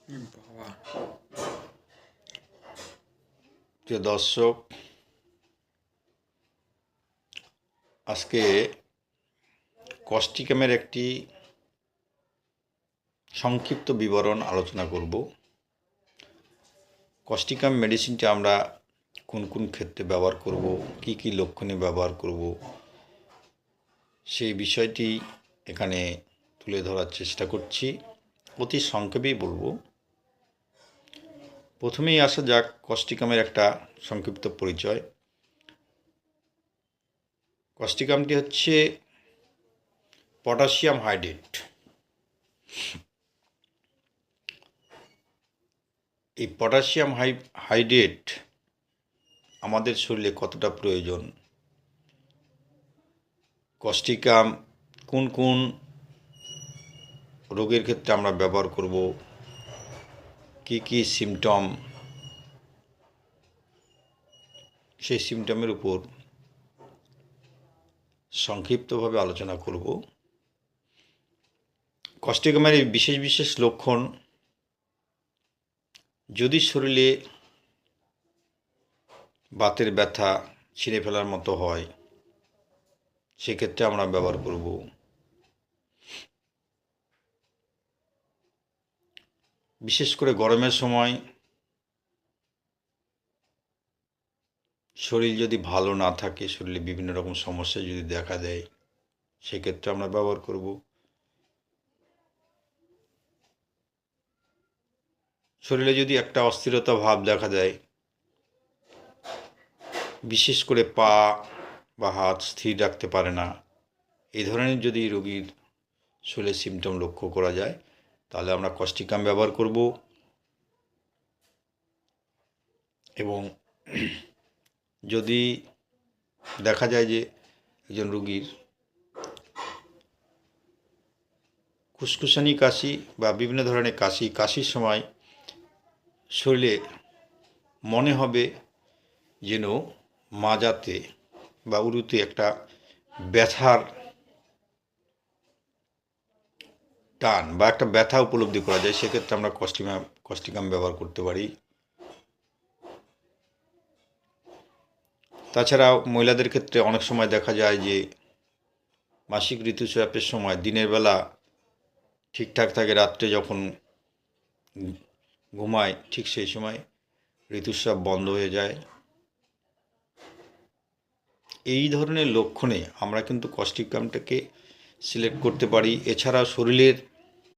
বাবা, প্রিয় দর্শক, আজকে কস্টিকামের একটি সংক্ষিপ্ত বিবরণ আলোচনা করব। কস্টিকাম মেডিসিনটি আমরা কোন কোন ক্ষেত্রে ব্যবহার করব, কি কি লক্ষণে ব্যবহার করব, সেই বিষয়টি এখানে তুলে ধরার চেষ্টা করছি। অতি সংক্ষেপেই বলবো। প্রথমেই আসা যাক কস্টিকামের একটা সংক্ষিপ্ত পরিচয়। কস্টিকামটি হচ্ছে পটাশিয়াম হাইড্রেট। এই পটাশিয়াম হাইড্রেট আমাদের শরীরে কতটা প্রয়োজন, কস্টিকাম কোন কোন রোগের ক্ষেত্রে আমরা ব্যবহার করব, কি কি সিমটম, সেই সিমটমের উপর সংক্ষিপ্তভাবে আলোচনা করব। কস্টিকামের এই বিশেষ বিশেষ লক্ষণ, যদি শরীরে বাতের ব্যথা ছিঁড়ে ফেলার মতো হয়, সেক্ষেত্রে আমরা ব্যবহার করব। বিশেষ করে গরমের সময় শরীর যদি ভালো না থাকে, শরীরে বিভিন্ন রকম সমস্যা যদি দেখা দেয়, সেক্ষেত্রে আমরা ব্যবহার করব। শরীরে যদি একটা অস্থিরতা ভাব দেখা দেয়, বিশেষ করে পা বা হাত স্থির রাখতে পারে না, এই ধরনের যদি রোগীর শরীরে সিমটম লক্ষ্য করা যায়, তাহলে আমরা কস্টিকাম ব্যবহার করব। এবং যদি দেখা যায় যে একজন রোগীর খুসখুসানি কাশি বা বিভিন্ন ধরনের কাশির সময় শরীরে মনে হবে যেন মাজাতে বা উরুতে একটা ব্যথার টান বা একটা ব্যথা উপলব্ধি করা যায়, সেক্ষেত্রে আমরা কস্টিকাম ব্যবহার করতে পারি। তাছাড়া মহিলাদের ক্ষেত্রে অনেক সময় দেখা যায় যে মাসিক ঋতুস্রাবের সময় দিনের বেলা ঠিকঠাক থাকে, রাত্রে যখন ঘুমায় ঠিক সেই সময় ঋতুস্রাব বন্ধ হয়ে যায়। এই ধরনের লক্ষণে আমরা কিন্তু কস্টিকামটাকে সিলেক্ট করতে পারি। এছাড়া শরীরের